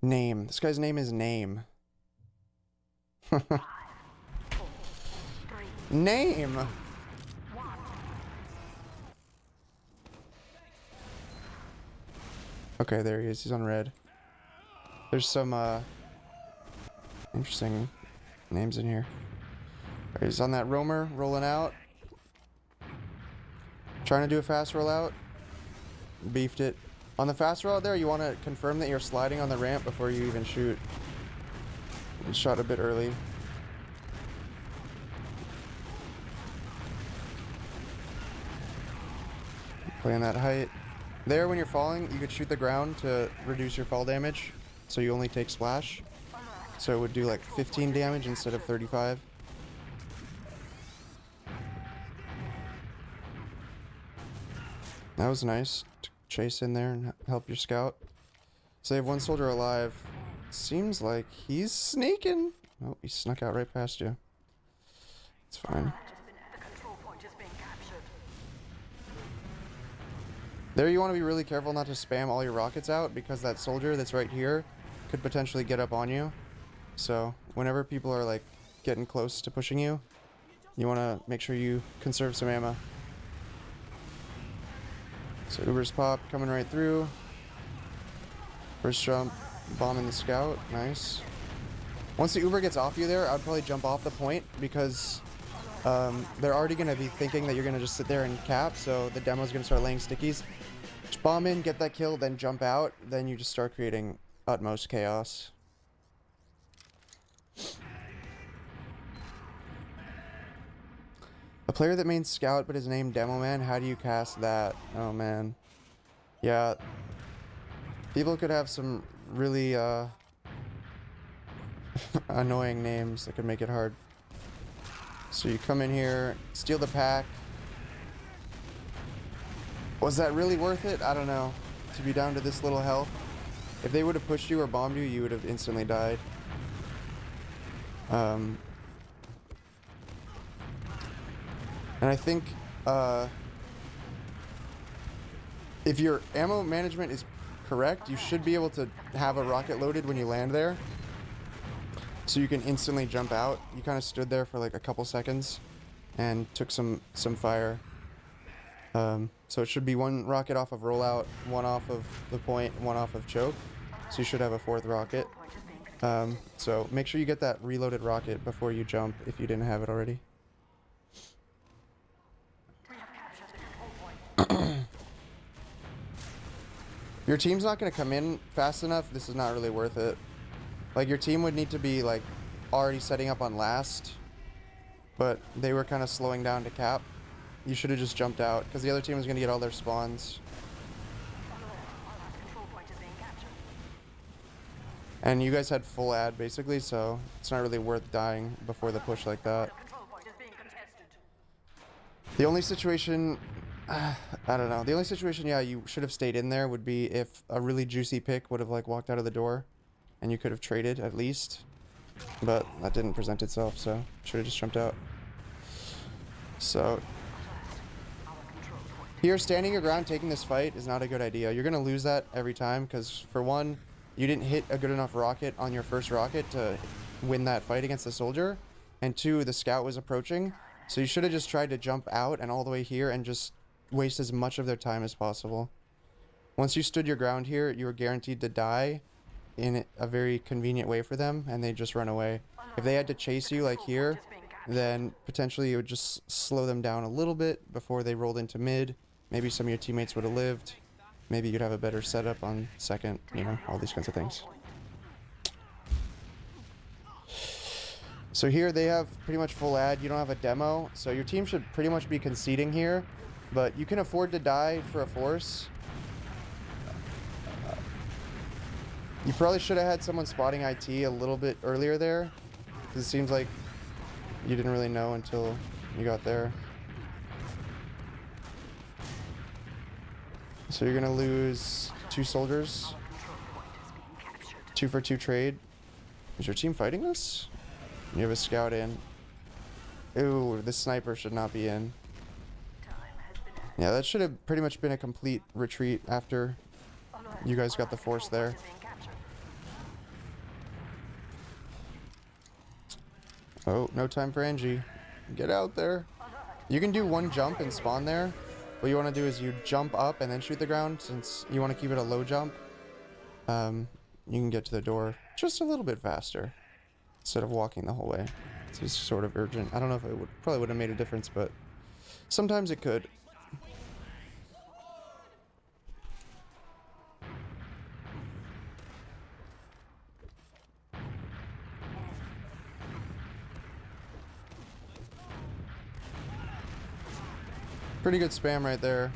Name. This guy's name is Name. Name! Okay, there he is. He's on red. There's some, interesting names in here. Alright, he's on that roamer, rolling out. Trying to do a fast rollout. Beefed it. On the fast rollout there, you want to confirm that you're sliding on the ramp before you even shoot. You shot a bit early. Playing that height. There, when you're falling, you could shoot the ground to reduce your fall damage. So you only take splash. So it would do like 15 damage instead of 35. That was nice to chase in there and help your scout. So they have one soldier alive. Seems like he's sneaking. Oh, he snuck out right past you. It's fine. There you want to be really careful not to spam all your rockets out because that soldier that's right here could potentially get up on you. So whenever people are like getting close to pushing you, you want to make sure you conserve some ammo. So Uber's pop coming right through. First jump, bombing the scout. Nice. Once the Uber gets off you there, I'd probably jump off the point because they're already going to be thinking that you're going to just sit there and cap. So the demo's going to start laying stickies. Just bomb in, get that kill, then jump out. Then you just start creating utmost chaos. A player that mains scout but is named Demo Man, how do you cast that? Oh man. Yeah. People could have some really annoying names that could make it hard. So you come in here, steal the pack. Was that really worth it? I don't know. To be down to this little health. If they would have pushed you or bombed you, you would have instantly died. And I think if your ammo management is correct, you should be able to have a rocket loaded when you land there. So you can instantly jump out. You kind of stood there for like a couple seconds and took some fire. So it should be one rocket off of rollout, one off of the point, one off of choke. So you should have a fourth rocket. So make sure you get that reloaded rocket before you jump if you didn't have it already. Your team's not going to come in fast enough. This is not really worth it. Like, your team would need to be, like, already setting up on last. But they were kind of slowing down to cap. You should have just jumped out, because the other team was going to get all their spawns. And you guys had full ad, basically, so it's not really worth dying before the push like that. The only situation... I don't know. The only situation, yeah, you should have stayed in there would be if a really juicy pick would have, like, walked out of the door. And you could have traded, at least. But that didn't present itself, so should have just jumped out. So... here, standing your ground, taking this fight is not a good idea. You're going to lose that every time, because, for one, you didn't hit a good enough rocket on your first rocket to win that fight against the soldier. And two, the scout was approaching. So you should have just tried to jump out and all the way here and just waste as much of their time as possible. Once you stood your ground here, you were guaranteed to die in a very convenient way for them, and they just run away. If they had to chase you like here, then potentially it would just slow them down a little bit before they rolled into mid. Maybe some of your teammates would have lived. Maybe you'd have a better setup on second, you know, all these kinds of things. So here they have pretty much full ad. You don't have a demo, so your team should pretty much be conceding here, but you can afford to die for a force. You probably should have had someone spotting IT a little bit earlier there, because it seems like you didn't really know until you got there. So you're gonna lose 2 soldiers. 2 for 2 trade. Is your team fighting this? You have a scout in. Ooh, this sniper should not be in. Yeah, that should have pretty much been a complete retreat after you guys got the force there. Oh, no time for Angie. Get out there. You can do one jump and spawn there. What you want to do is you jump up and then shoot the ground. Since you want to keep it a low jump, you can get to the door just a little bit faster instead of walking the whole way. It's just sort of urgent. I don't know if it probably would have made a difference, but sometimes it could. Pretty good spam right there.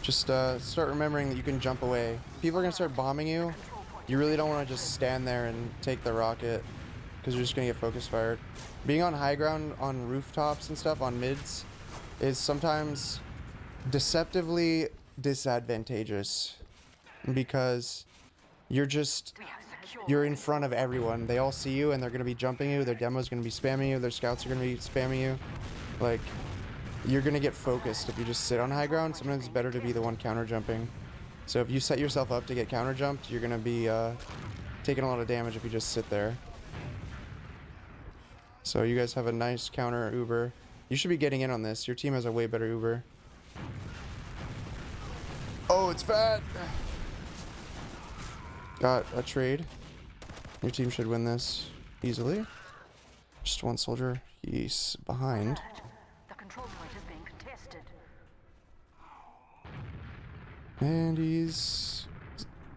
Just start remembering that you can jump away. People are gonna start bombing you. You really don't want to just stand there and take the rocket because you're just gonna get focus fired. Being on high ground, on rooftops and stuff, on mids, is sometimes deceptively disadvantageous because you're in front of everyone. They all see you and they're gonna be jumping you. Their demo's gonna be spamming you. Their scouts are gonna be spamming you. Like, you're gonna get focused if you just sit on high ground. Sometimes it's better to be the one counter jumping. So if you set yourself up to get counter jumped, you're gonna be taking a lot of damage if you just sit there. So you guys have a nice counter Uber. You should be getting in on this. Your team has a way better Uber. Oh, it's fat. Got a trade. Your team should win this easily. Just one soldier. He's behind. The control point is being contested. And he's...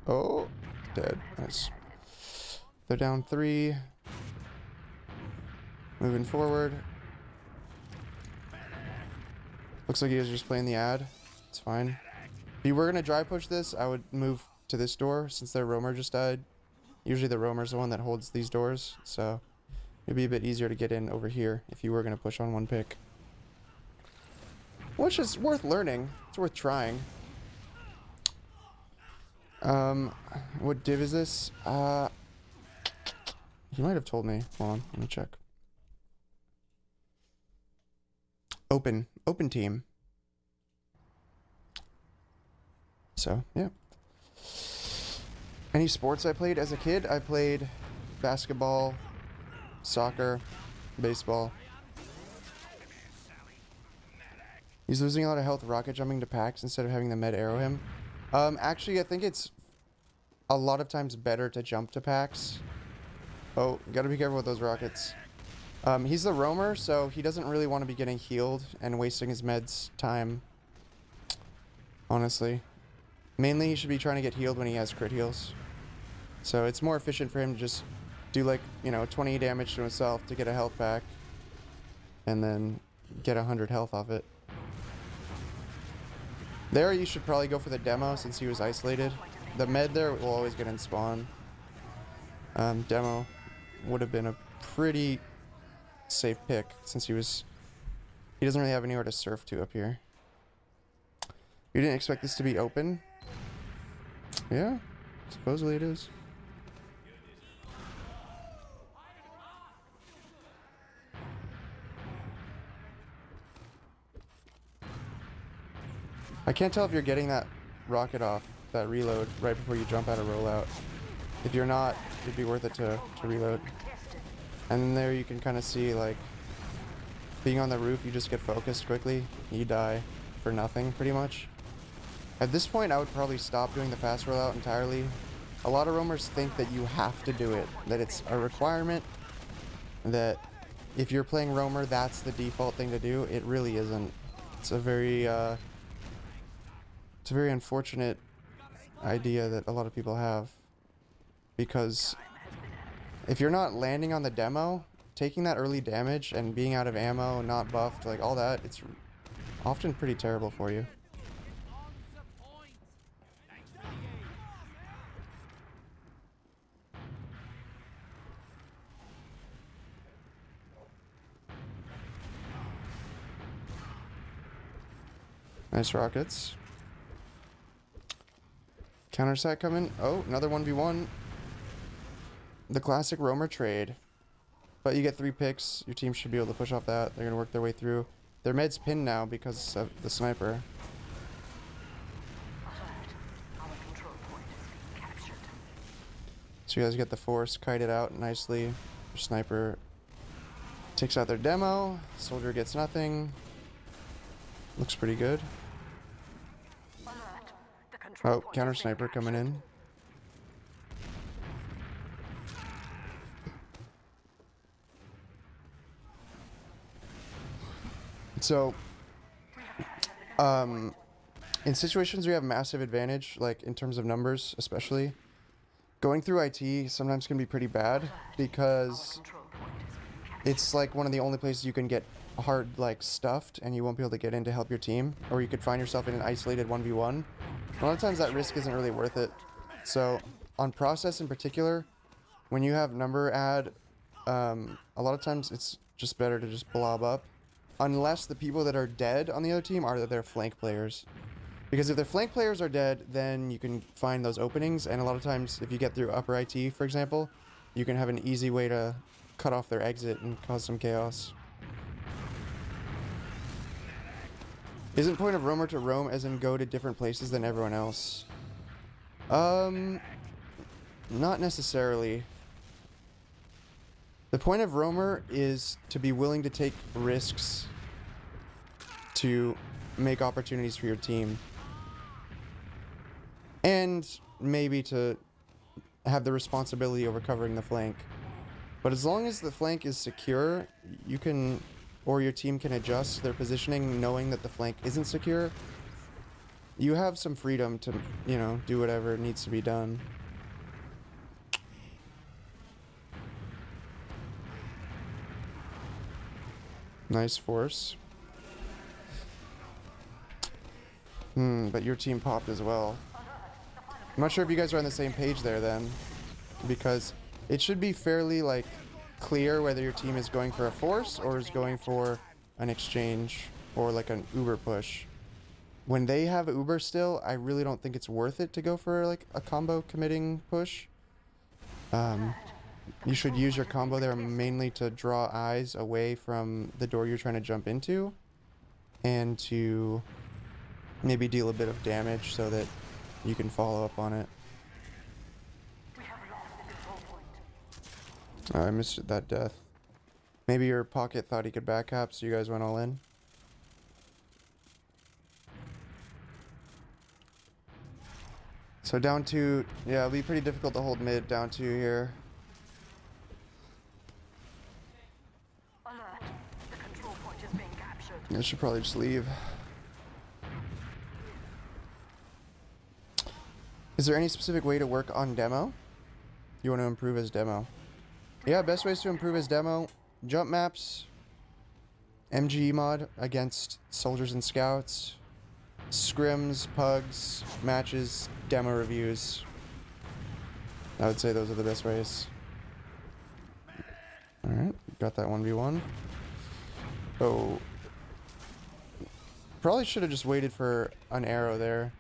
Oh, dead. Nice. They're down 3. Moving forward. Looks like he was just playing the ad. It's fine. If you were going to dry push this, I would move to this door since their roamer just died. Usually the roamer's the one that holds these doors, so it'd be a bit easier to get in over here if you were going to push on one pick. Which is worth learning. It's worth trying. What div is this? He might have told me. Hold on, let me check. Open team. So, yeah. Any sports I played as a kid? I played basketball, soccer, baseball. He's losing a lot of health rocket jumping to packs instead of having the med arrow him. Actually, I think it's a lot of times better to jump to packs. Oh, gotta be careful with those rockets. He's the roamer, so he doesn't really want to be getting healed and wasting his meds time. Honestly. Mainly, he should be trying to get healed when he has crit heals. So it's more efficient for him to just do, like, you know, 20 damage to himself to get a health pack. And then get 100 health off it. There, you should probably go for the demo since he was isolated. The med there will always get in spawn. Demo would have been a pretty safe pick since he doesn't really have anywhere to surf to up here. You didn't expect this to be open? Yeah, supposedly it is. I can't tell if you're getting that rocket off, that reload, right before you jump out of rollout. If you're not, it'd be worth it to reload. And then there you can kind of see, like, being on the roof, you just get focused quickly. You die for nothing, pretty much. At this point, I would probably stop doing the fast rollout entirely. A lot of roamers think that you have to do it, that it's a requirement, that if you're playing roamer, that's the default thing to do. It really isn't. It's a very unfortunate idea that a lot of people have. Because if you're not landing on the demo, taking that early damage and being out of ammo, not buffed, like all that, it's often pretty terrible for you. Nice rockets. Counter-sack coming. Oh, another 1v1. The classic roamer trade. But you get 3 picks. Your team should be able to push off that. They're going to work their way through. Their med's pinned now because of the sniper. So you guys get the force kited out nicely. Your sniper takes out their demo. Soldier gets nothing. Looks pretty good. Alert. The control Oh, point counter has been sniper coming captured. in. So, in situations where you have massive advantage, like in terms of numbers especially, going through IT sometimes can be pretty bad because Control point has been captured. it's like one of the only places you can get hard like stuffed and you won't be able to get in to help your team, or you could find yourself in an isolated 1v1. A lot of times that risk isn't really worth it. So on process in particular, when you have number ad, a lot of times it's just better to just blob up, unless the people that are dead on the other team are their flank players. Because if their flank players are dead, then you can find those openings, and a lot of times if you get through upper IT, for example, you can have an easy way to cut off their exit and cause some chaos. Isn't point of roamer to roam as in go to different places than everyone else? Not necessarily. The point of roamer is to be willing to take risks to make opportunities for your team. And maybe to have the responsibility over covering the flank. But as long as the flank is secure, you can, or your team can adjust their positioning knowing that the flank isn't secure. You have some freedom to, you know, do whatever needs to be done. Nice force. But your team popped as well. I'm not sure if you guys are on the same page there then, because it should be fairly like clear whether your team is going for a force or is going for an exchange or like an Uber push. When they have Uber still, I really don't think it's worth it to go for like a combo committing push. You should use your combo there mainly to draw eyes away from the door you're trying to jump into, and to maybe deal a bit of damage so that you can follow up on it. We have lost the control point. Oh, I missed that death. Maybe your pocket thought he could back cap, so you guys went all in. So down two, yeah, it'll be pretty difficult to hold mid down two here. Alert. The control point is being captured. I should probably just leave. Is there any specific way to work on demo? You want to improve his demo? Yeah, best ways to improve his demo: jump maps, MGE mod against soldiers and scouts, scrims, pugs, matches, demo reviews. I would say those are the best ways. Alright, got that 1v1. Oh. Probably should have just waited for an arrow there.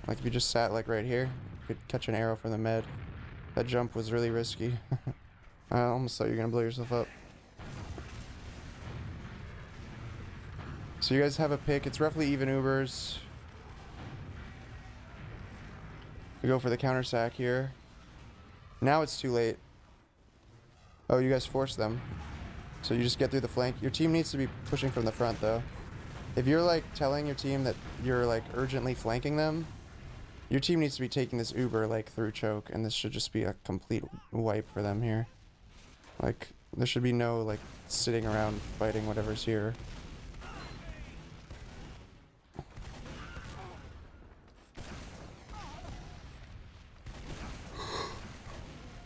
Like if you just sat like right here, you could catch an arrow from the med. That jump was really risky. I almost thought you were gonna blow yourself up. So you guys have a pick. It's roughly even Ubers. We go for the counter sack here. Now it's too late. Oh, you guys force them. So you just get through the flank. Your team needs to be pushing from the front though. If you're like telling your team that you're like urgently flanking them, your team needs to be taking this Uber like through choke, and this should just be a complete wipe for them here. Like there should be no like sitting around fighting whatever's here.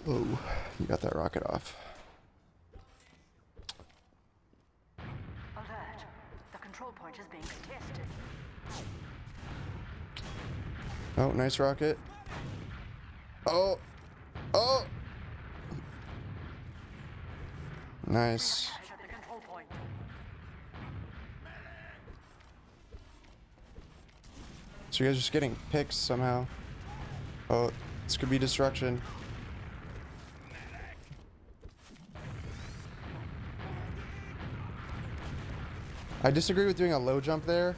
Oh, you got that rocket off. Alert. The control point is being contested. Oh, nice rocket. Oh! Oh! Nice. Captured the control point. So you guys are just getting picks somehow. Oh, this could be destruction. I disagree with doing a low jump there.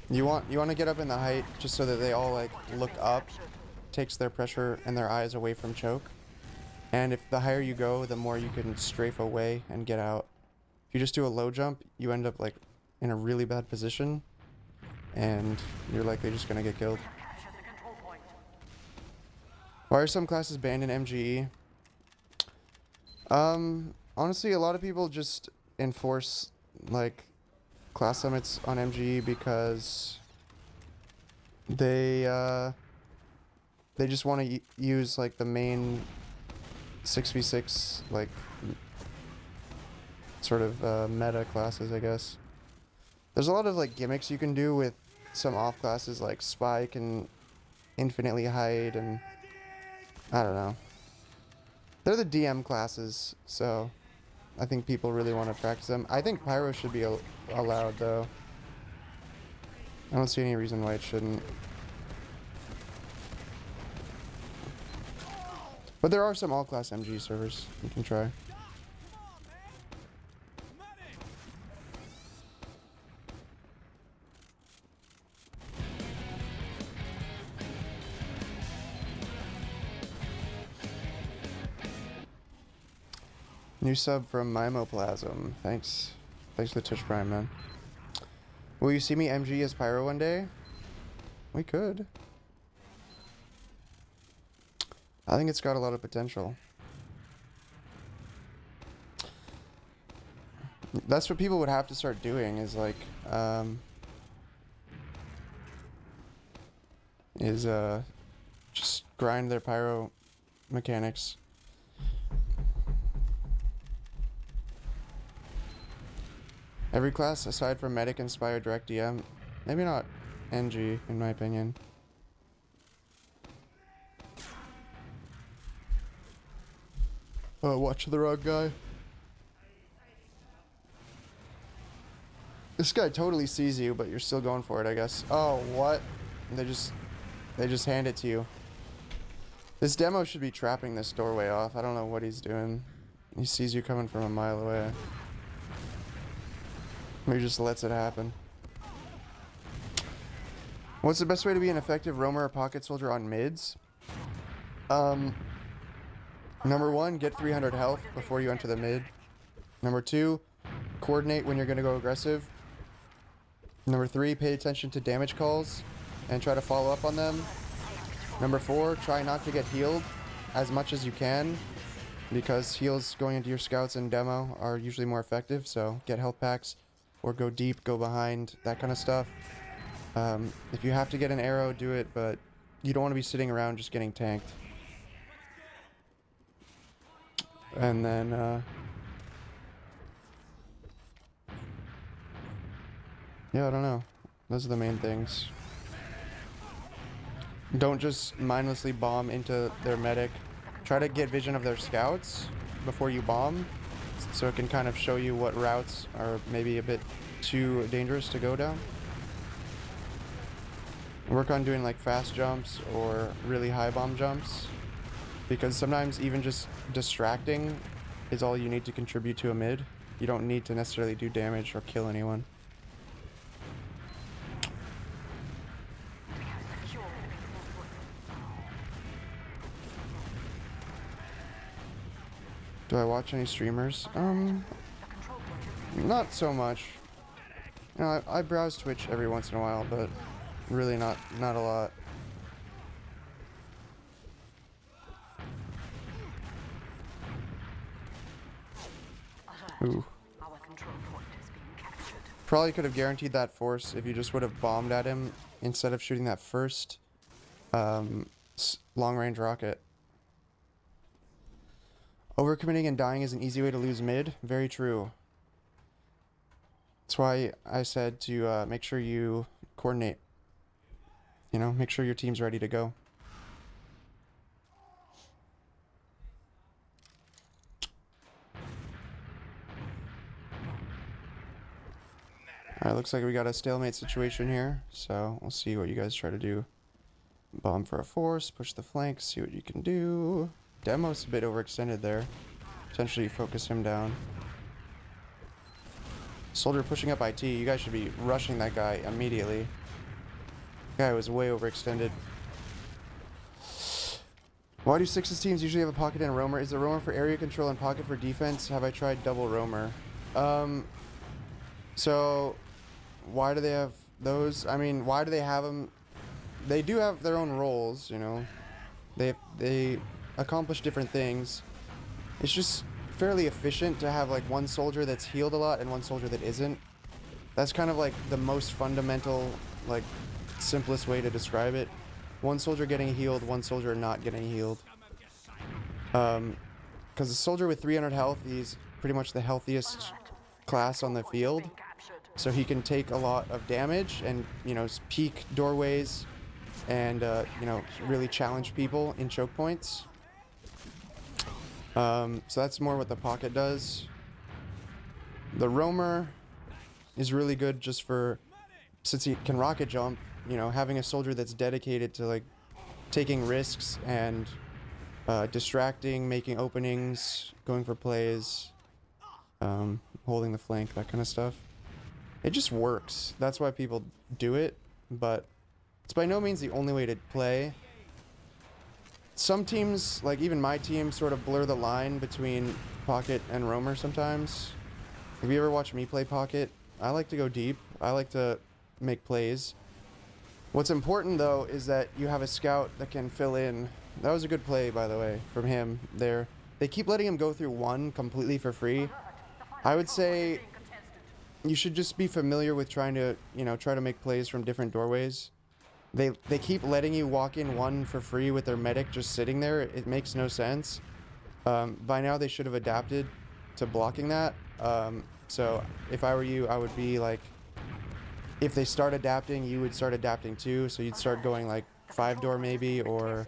You want to get up in the height just so that they all like look up takes their pressure and their eyes away from choke. And if the higher you go, the more you can strafe away and get out. If you just do a low jump, you end up like in a really bad position, and you're likely just gonna get killed. Why are some classes banned in MGE? Honestly, a lot of people just enforce like class limits on MGE because they just want to use like the main 6v6 like sort of meta classes, I guess. There's a lot of like gimmicks you can do with some off classes like Spike and Infinitely Hide, and I don't know. They're the DM classes, so I think people really want to practice them. I think Pyro should be allowed though. I don't see any reason why it shouldn't. But there are some all-class MG servers you can try. New sub from Mimoplasm. Thanks. Thanks for the Twitch Prime, man. Will you see me MG as Pyro one day? We could. I think it's got a lot of potential. That's what people would have to start doing, is like, just grind their Pyro mechanics. Every class aside from Medic, Inspire, Direct DM. Maybe not NG, in my opinion. Oh, watch the wrong guy. This guy totally sees you, but you're still going for it, I guess. Oh, what? They just hand it to you. This demo should be trapping this doorway off. I don't know what he's doing. He sees you coming from a mile away. He just lets it happen. What's the best way to be an effective roamer or pocket soldier on mids? Number 1, get 300 health before you enter the mid. Number 2, coordinate when you're going to go aggressive. Number 3, pay attention to damage calls and try to follow up on them. Number 4, try not to get healed as much as you can, because heals going into your scouts and demo are usually more effective, so get health packs. Or go deep, go behind, that kind of stuff. If you have to get an arrow, do it, but you don't want to be sitting around just getting tanked. And then, yeah, I don't know. Those are the main things. Don't just mindlessly bomb into their medic. Try to get vision of their scouts before you bomb, so it can kind of show you what routes are maybe a bit too dangerous to go down. Work on doing like fast jumps or really high bomb jumps, because sometimes even just distracting is all you need to contribute to a mid. You don't need to necessarily do damage or kill anyone. Do I watch any streamers? Not so much. You know, I browse Twitch every once in a while, but really not a lot. Ooh. Probably could have guaranteed that force if you just would have bombed at him instead of shooting that first long-range rocket. Overcommitting and dying is an easy way to lose mid. Very true. That's why I said to make sure you coordinate. You know, make sure your team's ready to go. Alright, looks like we got a stalemate situation here, so we'll see what you guys try to do. Bomb for a force, push the flank, see what you can do. Demo's a bit overextended there. Potentially focus him down. Soldier pushing up IT. You guys should be rushing that guy immediately. Guy was way overextended. Why do sixes teams usually have a pocket and a roamer? Is the roamer for area control and pocket for defense? Have I tried double roamer? So why do they have those? I mean, why do they have them? They do have their own roles, you know. They accomplish different things. It's just fairly efficient to have like one soldier that's healed a lot and one soldier that isn't. That's kind of like the most fundamental, like simplest way to describe it. One soldier getting healed, one soldier not getting healed. Because a soldier with 300 health, he's pretty much the healthiest class on the field. So he can take a lot of damage and, you know, peek doorways and, you know, really challenge people in choke points. So that's more what the pocket does. The roamer is really good just for, since he can rocket jump, you know, having a soldier that's dedicated to like taking risks and distracting, making openings, going for plays, holding the flank, that kind of stuff. It just works. That's why people do it, but it's by no means the only way to play. Some teams, like even my team, sort of blur the line between pocket and roamer sometimes. Have you ever watched me play pocket? I like to go deep. I like to make plays. What's important though is that you have a scout that can fill in. That was a good play, by the way, from him there. They keep letting him go through one completely for free. I would say you should just be familiar with trying to, you know, try to make plays from different doorways. They keep letting you walk in one for free with their medic just sitting there. It makes no sense. By now they should have adapted to blocking that. So if I were you, I would be like, if they start adapting, you would start adapting too. So you'd start going like 5-door maybe, or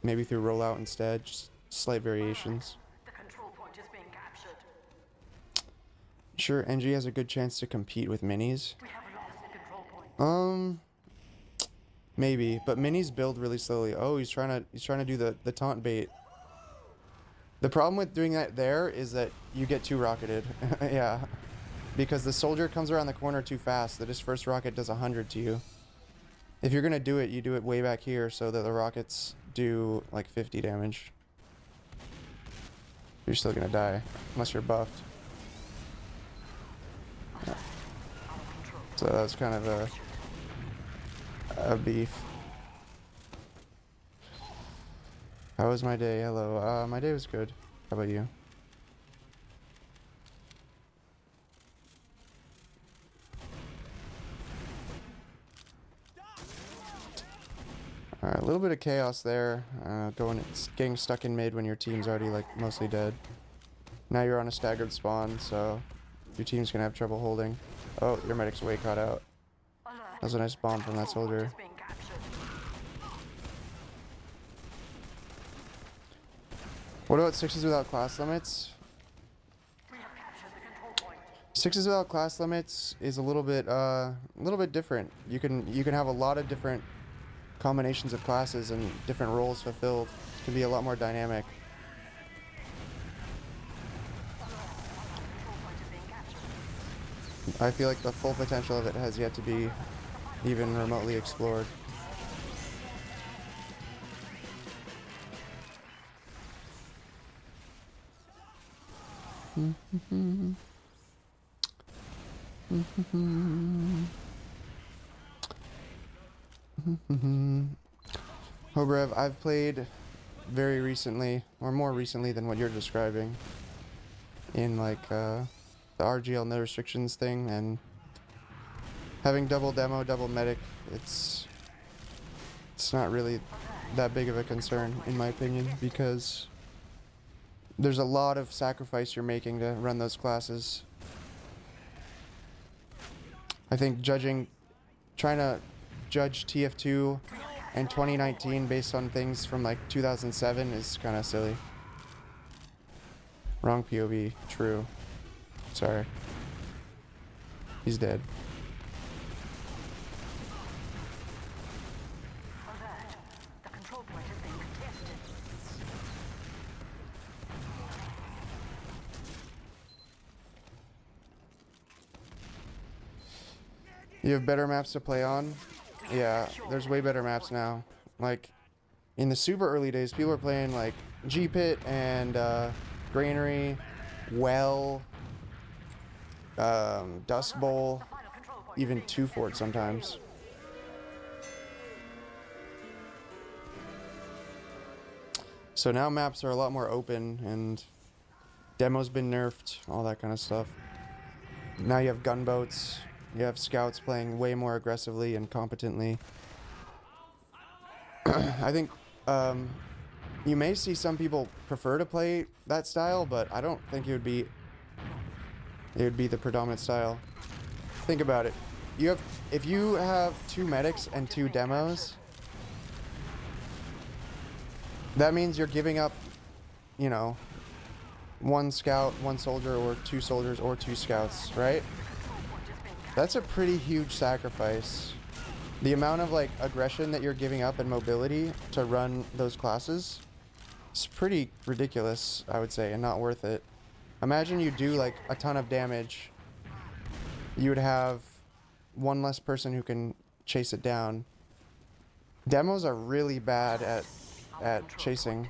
maybe through rollout instead. Just slight variations. The control point is being captured. Sure, NG has a good chance to compete with minis. We have lost the control point. Maybe, but minis build really slowly. Oh, he's trying to do the taunt bait. The problem with doing that there is that you get too rocketed. Yeah. Because the soldier comes around the corner too fast that his first rocket does 100 to you. If you're gonna do it, you do it way back here so that the rockets do like 50 damage. You're still gonna die, unless you're buffed. Yeah. So that's kind of a beef. How was my day? Hello. My day was good. How about you? Alright, a little bit of chaos there. Getting stuck in mid when your team's already like mostly dead. Now you're on a staggered spawn, so your team's gonna have trouble holding. Oh, your medic's way caught out. That was a nice bomb from that soldier. What about sixes without class limits? Sixes without class limits is a little bit different. You can have a lot of different combinations of classes and different roles fulfilled. It can be a lot more dynamic. I feel like the full potential of it has yet to be even remotely explored. Hobrev, I've played very recently, or more recently than what you're describing, in like the RGL no restrictions thing, and having double demo, double medic, it's not really that big of a concern in my opinion, because there's a lot of sacrifice you're making to run those classes. I think trying to judge TF2 and 2019 based on things from like 2007 is kind of silly. Wrong POV. True. Sorry. He's dead. Alert. The control point is being contested. You have better maps to play on? Yeah, there's way better maps now. Like, in the super early days, people were playing like G-Pit and Granary, Well, Dust Bowl, even Two Fort sometimes. So now maps are a lot more open and demo's been nerfed, all that kind of stuff. Now you have gunboats, you have scouts playing way more aggressively and competently. I think you may see some people prefer to play that style, but I don't think it would be the predominant style. Think about it. If you have 2 medics and 2 demos, that means you're giving up, you know, 1 scout, 1 soldier, or 2 soldiers, or 2 scouts, right? That's a pretty huge sacrifice. The amount of like aggression that you're giving up and mobility to run those classes is pretty ridiculous, I would say, and not worth it. Imagine you do like a ton of damage. You would have 1 less person who can chase it down. Demos are really bad at chasing.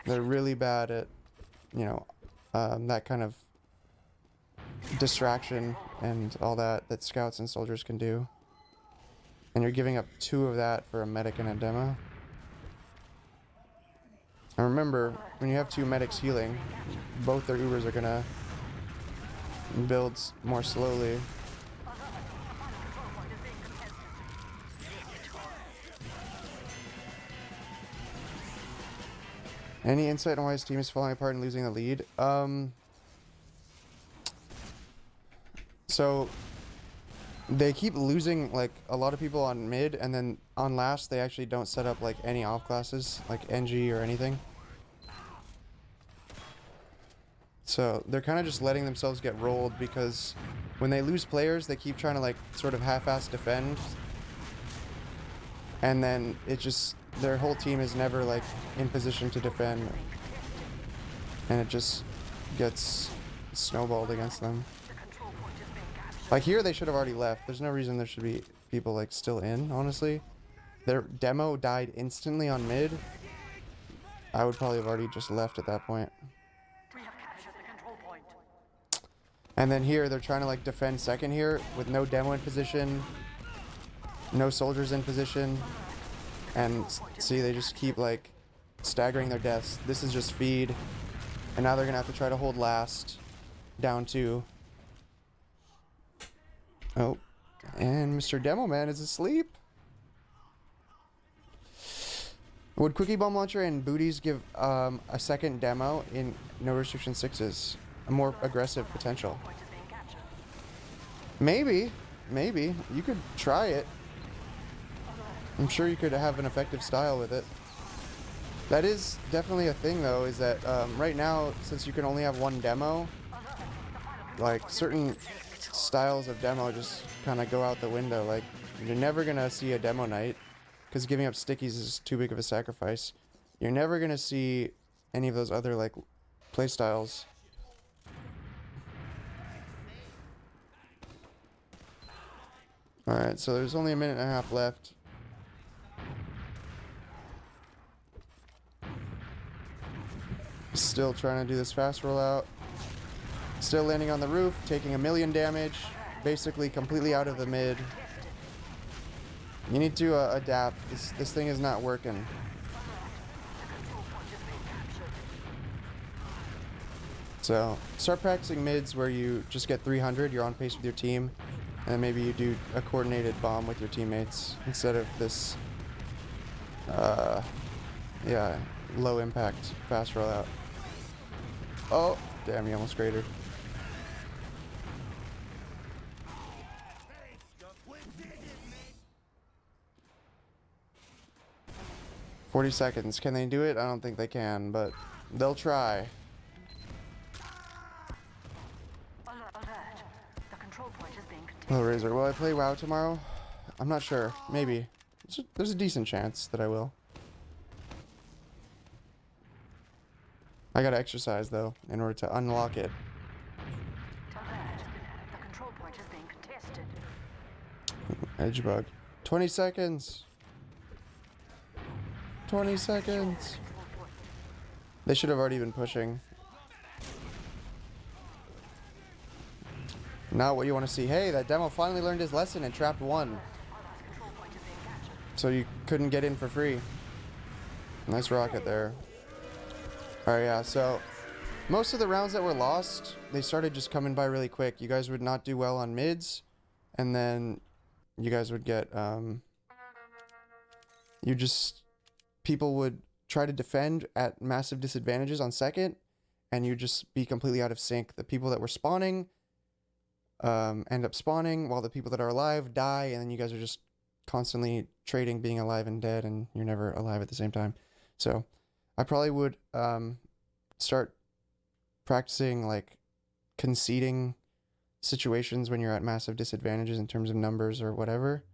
They're really bad at, you know, that kind of distraction and all that scouts and soldiers can do. And you're giving up 2 of that for a medic and a demo. And remember, when you have 2 medics healing, both their Ubers are gonna build more slowly. Any insight on why his team is falling apart and losing the lead? So they keep losing like a lot of people on mid, and then on last they actually don't set up like any off classes like NG or anything. So they're kind of just letting themselves get rolled, because when they lose players, they keep trying to like sort of half-ass defend, and then it just, their whole team is never like in position to defend, and it just gets snowballed against them. Like here they should have already left. There's no reason there should be people like still in, honestly. Their demo died instantly on mid. I would probably have already just left at that point. And then here they're trying to like defend second here with no demo in position, no soldiers in position, and see, they just keep like staggering their deaths. This is just feed, and now they're gonna have to try to hold last, down 2. Oh, and Mr. Demo Man is asleep. Would Quickie Bomb Launcher and Booties give a second demo in No Restriction 6s? A more aggressive potential? Maybe. Maybe. You could try it. I'm sure you could have an effective style with it. That is definitely a thing, though, is that right now, since you can only have 1 demo, like certain styles of demo just kind of go out the window. Like, you're never gonna see a demo night because giving up stickies is too big of a sacrifice. You're never gonna see any of those other like play styles. Alright, so there's only a minute and a half left. Still trying to do this fast rollout. Still landing on the roof, taking 1,000,000 damage, basically completely out of the mid. You need to adapt. This thing is not working. So start practicing mids where you just get 300, you're on pace with your team, and then maybe you do a coordinated bomb with your teammates instead of this yeah, low impact fast rollout. Oh, damn, he almost cratered. "40 seconds. Can they do it? I don't think they can, but they'll try." Hello, Razor. Will I play WoW tomorrow? I'm not sure. Maybe. There's a decent chance that I will. I gotta exercise, though, in order to unlock it. Edge bug. 20 seconds. 20 seconds. They should have already been pushing. Not what you want to see. Hey, that demo finally learned his lesson and trapped one. So you couldn't get in for free. Nice rocket there. Alright, yeah, so most of the rounds that were lost, they started just coming by really quick. You guys would not do well on mids, and then you guys would get, people would try to defend at massive disadvantages on second, and you'd just be completely out of sync. The people that were spawning end up spawning, while the people that are alive die, and then you guys are just constantly trading being alive and dead, and you're never alive at the same time. So I probably would start practicing like conceding situations when you're at massive disadvantages in terms of numbers or whatever,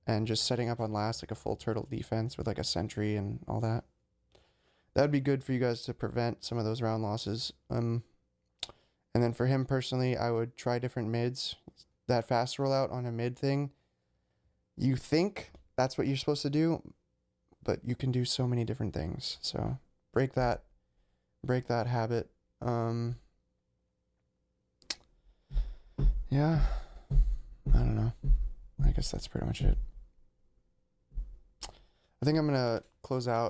and just setting up on last like a full turtle defense with like a sentry and all that. That would be good for you guys to prevent some of those round losses. And then for him personally, I would try different mids. That fast rollout on a mid thing, you think that's what you're supposed to do, but you can do so many different things. So break that habit. Yeah, I don't know. I guess that's pretty much it. I think I'm gonna close out